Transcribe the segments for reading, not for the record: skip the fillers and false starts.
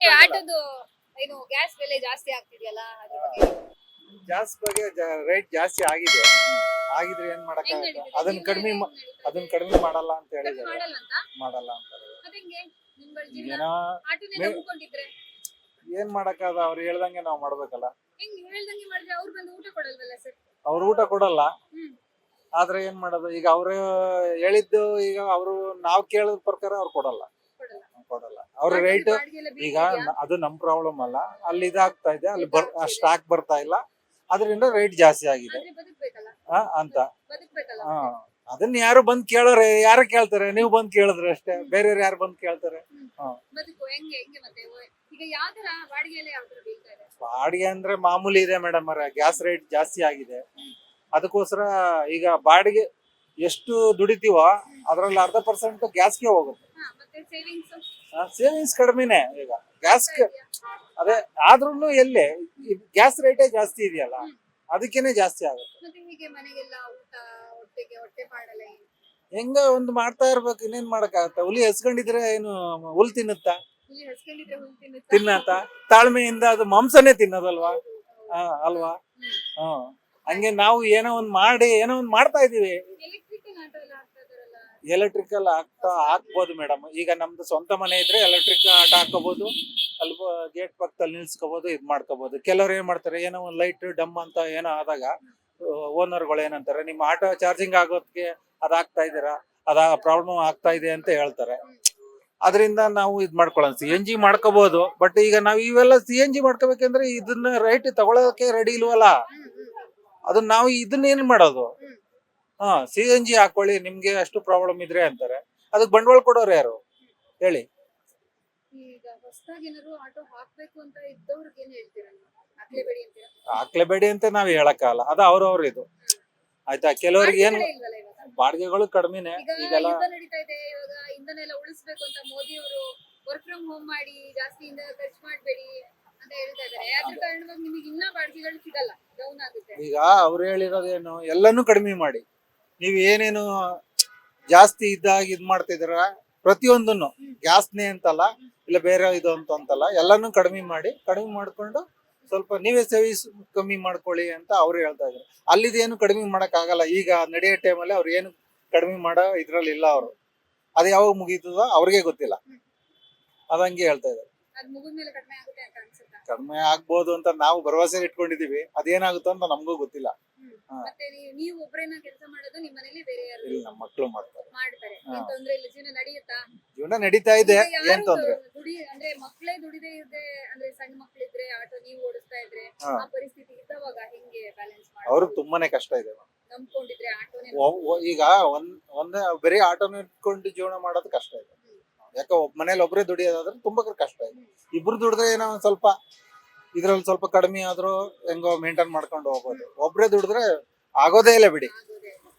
ಆಟೋದು ಏನು ಗ್ಯಾಸ್ ಬೆಲೆ ಜಾಸ್ತಿ ಆಗ್ತಿದೆಯಲ್ಲ ಅದ್ರ ಬಗ್ಗೆ ಗ್ಯಾಸ್ ಬಗ್ಗೆ ರೇಟ್ ಜಾಸ್ತಿ ಆಗಿದೆ. ಆಗಿದ್ರೆ ಏನ್ ಹೆಂಗ್ ಮಾಡಕ್ಕಾಗತ್ತೆ? ನಡೀತಿದೆ? ಅದನ್ನ ಜೀವನ ಕಡಿಮೆ ಹೆಂಗ್ ನಡೀತಾ ಅದನ್ನ ಇದೆ? ಕಡಿಮೆ ಮಾಡಲ್ಲ ಅಂತ ಕಡಿಮೆ ಹೇಳಿದ್ದಾರೆ. ಮಾಡಲ್ಲ ಅಂತ ಮಾಡಲ್ಲ ಅಂತಾರೆ. ಅದಂಗೆ ನಿಮ್ಗಳ ಜೀವನ ಏನೋ ಆಟೋನೇ ಮೇ- ನಂಬ್ಕೊಂಡಿದ್ರೆ ಏನ್ ಮಾಡಕ್ಕಾಗ, ಅವ್ರು ಹೇಳ್ದಂಗೆ ನಾವ್ ಮಾಡ್ಬೇಕಲ್ಲ. ಹೆಂಗ್ ಹೇಳ್ದಂಗೆ ಮಾಡಿದ್ರೆ ಅವ್ರು ಬಂದು ಊಟ ಕೊಡಲ್ವಲ್ಲ ಸರ್? ಅವ್ರು ಊಟ ಕೊಡಲ್ಲ. ಹ್ಮ್ ಆದ್ರೆ ಏನ್ ಮಾಡೋದು, ಈಗ ಅವ್ರು ಹೇಳಿದ್ದು, ಈಗ ಅವರು ನಾವ್ ಕೇಳಿದ ಪ್ರಕಾರ ಅವ್ರು ಕೊಡಲ್ಲ. ಕೊಡಲ್ಲ. ಕೊಡಲ್ಲ ಅವ್ರ ಆಟೋಗೆ ರೇಟ್. ಬಾಡಿಗೆ ಎಲ್ಲ ಈಗ ಬೀಳ್ತಿದ್ಯಾ? ಅದು ನಮ್ ಪ್ರಾಬ್ಲಮ್ ಅಲ್ಲ, ಅಲ್ಲಿ ಇದಾಗ್ತಾ ಇದೆ, ಅಲ್ಲಿ ಇದಾಗ್ತಿದೆ. ಸ್ಟಾಕ್ ಬರ್ತಾ ಇಲ್ಲ, ಅದರಿಂದ ರೇಟ್ ಜಾಸ್ತಿ ಆಗಿದೆ ಆದ್ರೆ ಬದುಕ್ಬೇಕಲ್ಲ ಅಂತ. ಬದುಕ್ಬೇಕಲ್ಲ ಹಾ, ಅದನ್ನ ಯಾರು ಬಂದ್ ಕೇಳೋರೆ, ಯಾರು ಕೇಳ್ತಾರೆ? ನೀವು ಬಂದ್ ಕೇಳಿದ್ರೆ ಅಷ್ಟೇ, ಬೇರೆಯವ್ರು ಯಾರು ಬಂದ್ ಕೇಳ್ತಾರೆ? ಹಾ. ಬದುಕು ಹೆಂಗೆ ಹೆಂಗೆ ಮತ್ತೆ ಈಗ ಯಾವ ತರ ಬಾಡಿಗೆ ಎಲ್ಲ ಯಾವ ತರ ಬೀಳ್ತಾ ಇದೆ? ಬಾಡಿಗೆ ಅಂದ್ರೆ ಮಾಮೂಲಿ ಇದೆ ಮೇಡಮ್ ಅವರ, ಗ್ಯಾಸ್ ರೇಟ್ ಜಾಸ್ತಿ ಆಗಿದೆ. ಅದಕ್ಕೋಸ್ಕರ ಈಗ ಬಾಡಿಗೆ ಎಷ್ಟು ದುಡಿತೀವೋ ಅದ್ರಲ್ಲಿ 0.5% ಗ್ಯಾಸ್ಗೆ ಹೋಗುತ್ತೆ. ಮತ್ತೆ ಸೇವಿಂಗ್ಸ್ ಸೇವಿಂಗ್ಸ್ ಕಡಿಮೆನೆ ಈಗ ಗ್ಯಾಸ್. ಅದೇ ಆದ್ರೂ ಎಲ್ಲೇ ಗ್ಯಾಸ್ ರೇಟೇ ಜಾಸ್ತಿ ಇದೆಯಲ್ಲ, ಅದಕ್ಕೇನೆ ಜಾಸ್ತಿ ಆಗುತ್ತೆ. ಮತ್ತೆ ಹೀಗೆ ಮನೆಗೆಲ್ಲ ಊಟ ಹೊಟ್ಟೆಗೆ ಹೊಟ್ಟೆ ಪಾಡಲ್ಲ ಏನು? ಹೆಂಗ ಒಂದು ಮಾಡ್ತಾ ಇರ್ಬೇಕು, ಇನ್ನೇನ್ ಮಾಡಕ್ಕಾಗತ್ತ? ಹುಲಿ ಹಸ್ಕೊಂಡಿದ್ರೆ ಏನು ಹುಲ್ ತಿನ್ನುತ್ತಾ? ಇಲ್ಲಿ ಹಸ್ಕೊಂಡಿದ್ರೆ ಹುಲ್ ತಿನ್ನತ್ತ? ತಾಳ್ಮೆಯಿಂದ ಅದು ಮಾಂಸನೇ ತಿನ್ನೋದಲ್ವಾ? ಅಲ್ವಾ? ಹ್ಮ್. ಹಂಗೆ ನಾವು ಏನೋ ಒಂದ್ ಮಾಡಿ ಏನೋ ಒಂದ್ ಮಾಡ್ತಾ ಇದೀವಿ. ಎಲೆಕ್ಟ್ರಿಕಲ್ ಆಟೋ ಎಲ್ಲ ಹಾಕ್ತಾ ಇದಾರಲ್ಲ ಎಲೆಕ್ಟ್ರಿಕಲ್ ಹಾಕ್ಬೋದು ಮೇಡಮ್. ಈಗ ನಮ್ದು ಸ್ವಂತ ಮನೆ ಇದ್ರೆ ಎಲೆಕ್ಟ್ರಿಕ್ ಆಟ ಹಾಕೋಬಹುದು, ಅಲ್ಲಿ ಗೇಟ್ ಪಕ್ಕದಲ್ಲಿ ನಿಲ್ಸ್ಕೋಬಹುದು, ಇದ್ ಮಾಡ್ಕೋಬಹುದು. ಕೆಲವ್ರು ಏನ್ ಮಾಡ್ತಾರೆ, ಏನೋ ಒಂದ್ ಲೈಟ್ ಡಮ್ ಅಂತ ಏನೋ ಆದಾಗ ಓನರ್ಗಳು ಏನಂತಾರೆ, ನಿಮ್ಮ ಆಟೋ ಚಾರ್ಜಿಂಗ್ ಆಗೋದಕ್ಕೆ ಅದಾಗ್ತಾ ಇದೀರಾ, ಅದ ಪ್ರಾಬ್ಲಮ್ ಆಗ್ತಾ ಇದೆ ಅಂತ ಹೇಳ್ತಾರೆ. ಅದರಿಂದ ನಾವು ಇದ್ ಮಾಡ್ಕೊಳ್ಳೋಣ, CNG ಮಾಡ್ಕೋಬಹುದು. ಬಟ್ ಈಗ ನಾವು ಇವೆಲ್ಲ CNG ಮಾಡ್ಕೋಬೇಕಂದ್ರೆ ಇದನ್ನ ರೈಟ್ ತಗೊಳಕ್ಕೆ ರೆಡಿ ಇಲ್ವಲ್ಲ. ಅದನ್ನ ನಾವು ಇದನ್ನ ಏನ್ ಮಾಡೋದು? CNG ಹಾಕೊಳ್ಳಿ, ನಿಮ್ಗೆ ಅಷ್ಟು ಪ್ರಾಬ್ಲಮ್ ಇದ್ರೆ ಅಂತಾರೆ. ಅದಕ್ಕೆ ಬಂಡವಾಳ ಕೊಡೋರು ಯಾರು ಹೇಳಿ? ಈಗ ಹೊಸದಾಗಿ ಏನಾದ್ರು ಆಟೋ ಹಾಕ್ಬೇಕು ಅಂತ ಇದ್ದವ್ರಿಗೆ ಏನ್ ಹೇಳ್ತೀರಾ ನೀವು? ಹಾಕ್ಲೇಬೇಡಿ ಅಂತೀರಾ? ಹಾಕ್ಲೇಬೇಡಿ ಅಂತ ನಾವ್ ಹೇಳಕ್ಕಾಗಲ್ಲ, ಅದು ಅವ್ರವ್ರ ಇದು. ಆಯ್ತಾ? ಕೆಲವ್ರಿಗೆ ಏನು ಬಾಡಿಗೆಗಳೇ ಇಲ್ವಲ್ಲ ಇವಾಗ? ಬಾಡಿಗೆಗಳು ಕಡಿಮೆನೆ ಈಗ ಈಗೆಲ್ಲ. ಯುದ್ಧ ನಡೀತಾ ಇದೆ, ಇವಾಗ ಇಂಧನ ಎಲ್ಲ ಉಳಿಸ್ಬೇಕು ಅಂತ ಮೋದಿ ಅವರು ವರ್ಕ್ ಫ್ರಮ್ ಹೋಮ್ ಮಾಡಿ ಜಾಸ್ತಿ ಇಂಧನ ಖರ್ಚು ಮಾಡಬೇಡಿ ಅಂತ ಹೇಳ್ತಾ ಇದಾರೆ. ಅದ್ರ ಕಾರಣವಾಗಿ ನಿಮಗೆ ಇನ್ನ ಬಾಡಿಗೆಗಳು ಸಿಗಲ್ಲ, ಡೌನ್ ಆಗುತ್ತೆ. ಈಗ ಅವ್ರು ಹೇಳಿರೋದೇನು, ಎಲ್ಲಾನು ಕಡಿಮೆ ಮಾಡಿ. ನೀವ್ ಏನೇನು ಜಾಸ್ತಿ ಇದ್ದಾಗ ಇದ್ ಮಾಡ್ತಿದಾರ, ಪ್ರತಿಯೊಂದನ್ನು ಗ್ಯಾಸ್ನೇ ಅಂತಲ್ಲ, ಇಲ್ಲ ಬೇರೆ ಇದು ಅಂತಲ್ಲ, ಎಲ್ಲಾನು ಕಡಿಮೆ ಮಾಡ್ಕೊಂಡು ಸ್ವಲ್ಪ ನೀವೇ ಸೇವಿಸ್ ಕಮ್ಮಿ ಮಾಡ್ಕೊಳ್ಳಿ ಅಂತ ಅವ್ರು ಹೇಳ್ತಾ ಇದ್ರು. ಅಲ್ಲಿದೇನು ಕಡಿಮೆ ಮಾಡಕ್ ಆಗಲ್ಲ. ಈಗ ನಡೆಯೋ ಟೈಮಲ್ಲಿ ಅವ್ರು ಏನು ಕಡಿಮೆ ಮಾಡೋ ಇದ್ರಲ್ಲಿ ಇಲ್ಲ. ಅವರು ಅದು ಯಾವಾಗ ಮುಗೀತದೋ ಅವ್ರಿಗೆ ಗೊತ್ತಿಲ್ಲ, ಅದಂಗೆ ಹೇಳ್ತಾ ಇದ್ದಾರೆ. ಅದ್ ಮುಗಿದ ಮೇಲೆ ಕಡಿಮೆ ಆಗುತ್ತೆ ಅಂತ ಅನ್ಸುತ್ತಾ? ಕಡಿಮೆ ಆಗ್ಬೋದು ಅಂತ ನಾವು ಭರವಸೆ ಇಟ್ಕೊಂಡಿದೀವಿ, ಅದೇನಾಗುತ್ತೋ ಅಂತ ನಮಗೂ ಗೊತ್ತಿಲ್ಲ. ಮತ್ತೆ ನೀವು ಒಬ್ಬರೇನ ಕೆಲಸ ಮಾಡೋದು, ನಿಮ್ಮ ಮನೇಲಿ ಬೇರೆ ಯಾರು ಇಲ್ಲಿ ನಮ್ಮ ಮಕ್ಕಳು ಮಾಡ್ತಾರೆ. ಏನ್ ತೊಂದ್ರೆ ಇಲ್ಲ? ಜೀವನ ನಡೆಯುತ್ತಾ? ಜೀವನ ನಡೀತಾ ಇದೆ, ಈಗ ಯಾರು ಏನ್ ತೊಂದ್ರೆ? ಅಂದ್ರೆ ಮಕ್ಕಳೇ ದುಡಿದೇ ಇದ್ರೆ, ಅಂದ್ರೆ ಸಣ್ಣ ಮಕ್ಳಿದ್ರೆ ಆಟೋ ನೀವು ಓಡಿಸ್ತಾ ಇದ್ರೆ, ಆ ಪರಿಸ್ಥಿತಿ ಇದ್ದವಾಗ ಹೆಂಗೆ ಬ್ಯಾಲೆನ್ಸ್ ಅವ್ರಿಗೆ ತುಂಬಾನೇ ಕಷ್ಟ ಇದೆ. ನಂಬ್ಕೊಂಡಿದ್ರೆ ಆಟೋನೇ ಈಗ ಒಂದೇ ಬರೀ ಆಟೋನ ಇಟ್ಕೊಂಡು ಜೀವನ ಮಾಡೋದು ಕಷ್ಟ ಇದೆ. ಯಾಕೆ ಮನೇಲಿ ಒಬ್ಬರೇ ದುಡಿಯೋದಾದ್ರೆ ತುಂಬಾ ಕಷ್ಟ ಇದೆ. ಇಬ್ರು ದುಡಿದ್ರೆ ಏನೋ ಒಂದ್ ಸ್ವಲ್ಪ ಇದ್ರಲ್ಲಿ ಸ್ವಲ್ಪ ಕಡಿಮೆ ಆದ್ರೂ ಹೆಂಗೋ ಮೇಂಟೈನ್ ಮಾಡ್ಕೊಂಡು ಹೋಗ್ಬೋದು. ಒಬ್ರೇ ದುಡಿದ್ರೆ ಆಗೋದೇ ಇಲ್ಲ ಬಿಡಿ. ಆಗೋದೇ.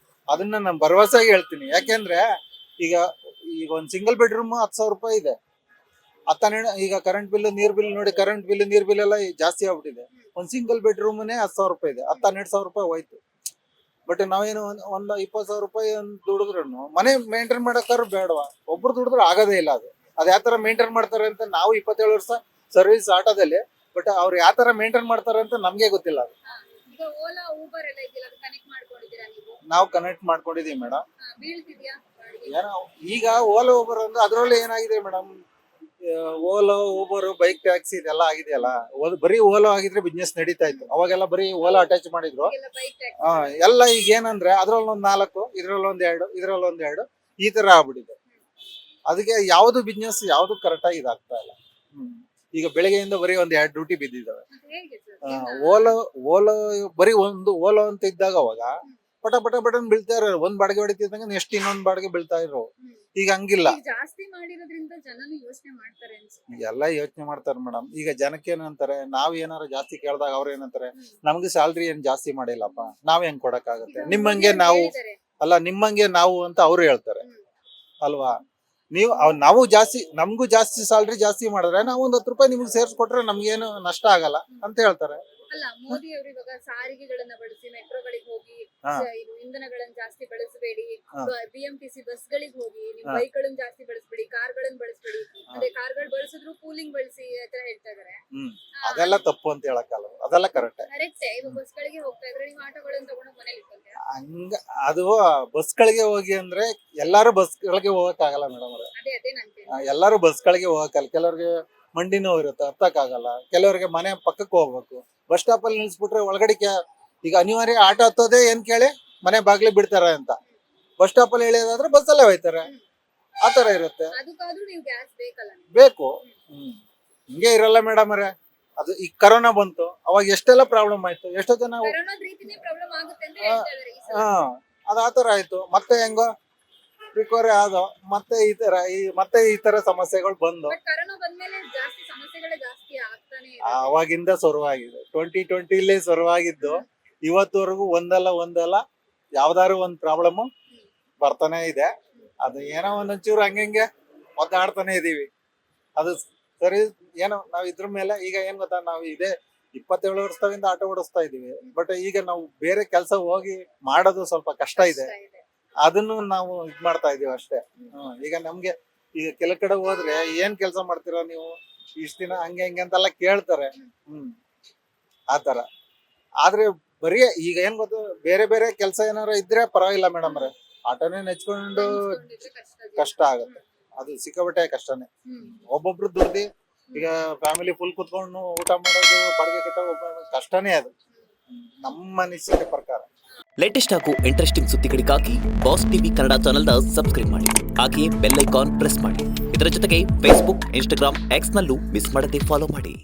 ಅದನ್ನ ನಾನು ಭರವಸೆಯಾಗಿ ಹೇಳ್ತೀನಿ. ಯಾಕೆಂದ್ರೆ ಈಗ ಈಗ ಒಂದ್ ಸಿಂಗಲ್ ಬೆಡ್ರೂಮ್ 10,000 ರೂಪಾಯಿ ಇದೆ. ಈಗ ಕರೆಂಟ್ ಬಿಲ್, ನೀರ್ ಬಿಲ್ ನೋಡಿ, ಕರೆಂಟ್ ಬಿಲ್, ನೀರ್ ಬಿಲ್ ಎಲ್ಲ ಜಾಸ್ತಿ ಆಗ್ಬಿಟ್ಟಿದೆ. ಒಂದ್ ಸಿಂಗಲ್ ಬೆಡ್ರೂಮ್ನೇ 10,000 ರೂಪಾಯಿ ಇದೆ. 12,000 ರೂಪಾಯಿ ಹೋಯ್ತು. ಬಟ್ ನಾವೇನು ಒಂದ್ 20,000 ರೂಪಾಯಿ ದುಡಿದ್ರು ಮನೆ ಮೇಂಟೈನ್ ಮಾಡಕ್ಕಾದ್ರು ಬೇಡವಾ? ಒಬ್ರು ದುಡಿದ್ರೆ ಆಗೋದೇ ಇಲ್ಲ. ಅದು ಯಾವ ತರ ಮೇಂಟೈನ್ ಮಾಡ್ತಾರೆ ಅಂತ ನಾವು 27 ವರ್ಷ ಸರ್ವಿಸ್ ಆಟೋದಲ್ಲಿ, ಬಟ್ ಅವ್ರು ಯಾವ ತರ ಮೇಂಟೈನ್ ಮಾಡ್ತಾರೆ ಅಂತ ನಮ್ಗೆ ಗೊತ್ತಿಲ್ಲ. ಅದು ಈಗ ಓಲಾ ಊಬರ್ ಎಲ್ಲ ಇದೆಯಲ್ಲ, ಅದು ಕನೆಕ್ಟ್ ಮಾಡ್ಕೊಂಡಿದ್ದೀರಾ ನೀವು? ನಾವು ಕನೆಕ್ಟ್ ಮಾಡ್ಕೊಂಡಿದೀವಿ ಮೇಡಮ್. ಬೀಳ್ತಿದ್ಯಾ ಬಾಡಿಗೆ? ಏನೋ ಈಗ ಓಲಾ ಊಬರ್ ಅಂದ್ರೆ ಅದ್ರಲ್ಲಿ ಏನಾಗಿದೆ madam, Ola Uber bike taxi ಇದೆಲ್ಲ ಆಗಿದೆಯಲ್ಲ, ಬರೀ ಓಲೋ ಆಗಿದ್ರೆ ಬಿಸ್ನೆಸ್ ನಡೀತಾ ಇತ್ತು. ಅವಾಗೆಲ್ಲ ಬರೀ ಓಲಾ ಅಟ್ಯಾಚ್ ಮಾಡಿದ್ರು. ಈಗೆಲ್ಲ ಬೈಕ್ ಟ್ಯಾಕ್ಸಿ. ಎಲ್ಲ ಈಗ ಏನಂದ್ರೆ ಅದ್ರಲ್ಲೊಂದ್ 4, ಇದ್ರಲ್ಲೊಂದ್ 2 ಈ ತರ ಆಗ್ಬಿಟ್ಟಿದೆ. ಅದಕ್ಕೆ ಯಾವ್ದು ಬಿಸ್ನೆಸ್ ಯಾವ್ದು ಕರೆಕ್ಟ್ ಆಗಿ ಇದಾಗ್ತಾ ಇಲ್ಲ. ಈಗ ಬೆಳಗ್ಗೆಯಿಂದ ಬರೀ 2 ಡ್ಯೂಟಿ ಬಿದ್ದಿದ್ದಾವೆ. ಮತ್ತೆ ಹೇಗೆ ಸರ್? ಓಲೋ ಬರೀ ಒಂದು ಓಲೋ ಅಂತ ಇದ್ದಾಗ ಅವಾಗ ಪಟ ಪಟ ಪಟನ್ ಬೀಳ್ತಾ ಇರೋ, ಒಂದ್ ಬಾಡಿಗೆ ಹೊಡಿತಿದ್ದಂಗೆ ನೆಕ್ಸ್ಟ್ ಇನ್ನೊಂದ್ ಬಾಡಿಗೆ ಬೀಳ್ತಾ ಇರೋ. ಈಗ ಹಂಗಿಲ್ಲ. ಈಗ ಜಾಸ್ತಿ ಮಾಡಿರೋದ್ರಿಂದ ಜನನು ಯೋಚನೆ ಮಾಡ್ತಾರೆ ಅನ್ಸುತ್ತೆ. ಎಲ್ಲ ಯೋಚನೆ ಮಾಡ್ತಾರೆ ಮೇಡಮ್. ಈಗ ಜನಕ್ಕೆ ಏನಂತಾರೆ, ನಾವ್ ಏನಾರ ಜಾಸ್ತಿ ಕೇಳಿದಾಗ ಅವ್ರ ಏನಂತಾರೆ, ನಮ್ಗೆ ಸ್ಯಾಲ್ರಿ ಏನ್ ಜಾಸ್ತಿ ಮಾಡಿಲ್ಲಪ್ಪ, ನಾವ್ ಹೆಂಗ್ ಕೊಡಕ್ಕಾಗತ್ತೆ, ನಿಮ್ಮಂಗೆ ನಾವು ಅಲ್ಲ, ನಿಮ್ಮಂಗೆ ನಾವು ಅಂತ ಅವ್ರು ಹೇಳ್ತಾರೆ ಅಲ್ವಾ? ನಾವು ಜಾಸ್ತಿ, ನಮಗೂ ಜಾಸ್ತಿ ಸ್ಯಾಲ್ರಿ ಜಾಸ್ತಿ ಮಾಡಿದ್ರೆ ನಾವು ಒಂದ್ 10 ರೂಪಾಯಿ ನಿಮ್ಗೆ ಸೇರ್ಸ್ಕೊಟ್ರೆ ನಮ್ಗೇನು ನಷ್ಟ ಆಗಲ್ಲ ಅಂತ ಹೇಳ್ತಾರೆ. ಅಲ್ಲ ಮೋದಿ ಅವರು ಇವಾಗ ಸಾರಿಗೆಗಳನ್ನ ಬಳಸಿ ಮೆಟ್ರೋಗಳಿಗೆ ಹೋಗಿ ಹಾ. ಇದು ಇಂಧನಗಳನ್ನ ಜಾಸ್ತಿ ಬಳಸಬೇಡಿ, ಹಾ. BMTC ಬಸ್ಗಳಿಗೆ ಹೋಗಿ ನೀವು ಹಾ. ಬೈಕ್ಗಳನ್ನ ಜಾಸ್ತಿ ಬಳಸಬೇಡಿ, ಕಾರ್ಗಳನ್ನ ಬಳಸಬೇಡಿ, ಅದೇ ಕಾರ್ಗಳು ಬಳಸಿದ್ರು ಕೂಲಿಂಗ್ ಬಳಸಿ ಆತರ ಹೇಳ್ತಾ ಇದಾರೆ. ಅದೆಲ್ಲ ತಪ್ಪು ಅಂತ ಹೇಳಕ್ಕಲ್ಲ, ಅದೆಲ್ಲ ಕರೆಕ್ಟ್. ಕರೆಕ್ಟ್. ಇವಾಗ ಬಸ್ಗಳಿಗೆ ಹೋಗ್ತಾ ಇದ್ರೆ ನೀವು ಆಟೋಗಳನ್ನ ತಗೊಂಡು ಮನೇಲಿ ಇಟ್ಕೊಂತೀರಾ? ಹಂಗ ಅದು ಬಸ್ಗಳಿಗೆ ಹೋಗಿ ಅಂದ್ರೆ ಎಲ್ಲಾರು ಬಸ್ಗಳಿಗೆ ಹೋಗಕ್ ಆಗಲ್ಲ ಮೇಡಮ್ ಅವ್ರೆ. ಅದೇ ನಂತೀನಿ. ಎಲ್ಲಾರು ಬಸ್ಗಳಿಗೆ ಹೋಗಕ್ಕಲ್ಲ, ಕೆಲವ್ರಿಗೆ ಮಂಡಿ ನೋವು ಇರುತ್ತೆ, ಹತ್ತಕ್ಕಾಗಲ್ಲ, ಕೆಲವರಿಗೆ ಮನೆ ಪಕ್ಕಕ್ಕೆ ಹೋಗ್ಬೇಕು. ಬಸ್ ಸ್ಟಾಪ್ ಅಲ್ಲಿ ನಿಲ್ಸ್ಬಿಟ್ರೆ ಒಳಗಡೆ ಈಗ ಅನಿವಾರ್ಯ ಆಟೋ ಹತ್ತೋದೇ ಏನ್ ಕೇಳಿ ಮನೆ ಬಾಗ್ಲಿ ಬಿಡ್ತಾರೆ ಅಂತ. ಬಸ್ ಸ್ಟಾಪ್ ಅಲ್ಲಿ ಹೇಳಿದಾದ್ರೆ ಬಸ್ಸಲ್ಲೇ ಹೋಯ್ತಾರೆ, ಆತರ ಇರುತ್ತೆ. ಅದಕ್ಕಾದ್ರೂ ನೀವು ಗ್ಯಾಸ್ ಬೇಕಲ್ಲ ನಿಮ್ಗೆ? ಬೇಕು. ಹಿಂಗೆ ಇರಲ್ಲ ಮೇಡಮ್ ಅವ್ರೆ. ಅದು ಈ ಕರೋನಾ ಬಂತು, ಅವಾಗ ಎಷ್ಟೆಲ್ಲ ಪ್ರಾಬ್ಲಮ್ ಆಯ್ತು, ಎಷ್ಟೋ ಜನ ಕರೋನಾದ ರೀತಿನೇ ಪ್ರಾಬ್ಲಮ್ ಆಗುತ್ತೆ ಅಂತ ಹೇಳ್ತಾ ಇದಾರೆ ಈ ಸಲ. ಅದ್ ಆತರ ಆಯ್ತು, ಮತ್ತೆ ಹೆಂಗೋ ರಿಕವರಿ ಆದೋ, ಮತ್ತೆ ಈ ತರ ಸಮಸ್ಯೆಗಳು ಬಂದು ಬಟ್ ಕರೋನಾ ಬಂದ್ಮೇಲೆ ಜಾಸ್ತಿ ಸಮಸ್ಯೆಗಳೇ ಜಾಸ್ತಿ ಆಗ್ತಾನೆ ಇದೆ. ಅವಾಗಿಂದ ಶುರುವಾಗಿದೆ. 2020 ಶುರುವಾಗಿದ್ದು ಇವತ್ತವರೆಗೂ ಒಂದಲ್ಲ ಯಾವ್ದಾರು ಒಂದ್ ಪ್ರಾಬ್ಲಮ್ ಬರ್ತಾನೆ ಇದೆ. ಅದು ಏನೋ ಒಂದೊಂಚೂರು ಹಂಗೆ ಒದ್ದಾಡ್ತಾನೆ ಇದೀವಿ. ಅದು ಸರಿ ಏನೋ ನಾವ್ ಇದ್ರ ಮೇಲೆ ಈಗ ಏನ್ ಗೊತ್ತಾ, ನಾವು ಇದೇ 27 ವರ್ಷದಿಂದ ಆಟೋ ಓಡಿಸ್ತಾ ಇದೀವಿ. ಬಟ್ ಈಗ ನಾವು ಬೇರೆ ಕೆಲಸ ಹೋಗಿ ಮಾಡೋದು ಸ್ವಲ್ಪ ಕಷ್ಟ ಇದೆ. ಅದನ್ನು ನಾವು ಇದ್ ಮಾಡ್ತಾ ಇದೀವಿ ಅಷ್ಟೇ. ಈಗ ನಮ್ಗೆ ಈಗ ಕೆಲ ಕಡೆ ಹೋದ್ರೆ ಏನ್ ಕೆಲಸ ಮಾಡ್ತೀರಾ ನೀವು ಇಷ್ಟ ದಿನ, ಹಂಗೆ ಅಂತೆಲ್ಲ ಕೇಳ್ತಾರೆ. ಆತರ ಆದ್ರೆ ಬರೀ ಈಗ ಏನ್ ಗೊತ್ತು, ಬೇರೆ ಬೇರೆ ಕೆಲಸ ಏನಾರ ಇದ್ರೆ ಪರವಾಗಿಲ್ಲ ಮೇಡಮ್ ಅವ್ರೆ. ಆಟೋನೇ ನೆಚ್ಕೊಂಡು ಕಷ್ಟ ಆಗುತ್ತೆ, ಅದು ಸಿಕ್ಕಾಪಟ್ಟೆ ಕಷ್ಟನೇ. ಒಬ್ಬೊಬ್ರು ದುಡ್ದಿ ಈಗ ಫ್ಯಾಮಿಲಿ ಫುಲ್ ಕುತ್ಕೊಂಡು ಊಟ ಮಾಡೋದು, ಬಾಡಿಗೆ ಕಟ್ಟೋ ಕಷ್ಟನೇ ಅದು, ನಮ್ಮ ಅನಿಸಿಕೆ ಪ್ರಕಾರ. ಲೇಟೆಸ್ಟ್ ಹಾಗೂ ಇಂಟ್ರೆಸ್ಟಿಂಗ್ ಸುದ್ದಿಗಳಿಗಾಗಿ ಬಾಸ್ ಟಿವಿ ಕನ್ನಡ ಚಾನೆಲ್ನ ಸಬ್ಸ್ಕ್ರೈಬ್ ಮಾಡಿ. ಹಾಗೆಯೇ ಬೆಲ್ ಐಕಾನ್ ಪ್ರೆಸ್ ಮಾಡಿ. ಇದರ ಜೊತೆಗೆ ಫೇಸ್ಬುಕ್, ಇನ್ಸ್ಟಾಗ್ರಾಮ್, ಎಕ್ಸ್ ನಲ್ಲೂ ಮಿಸ್ ಮಾಡದೆ ಫಾಲೋ ಮಾಡಿ.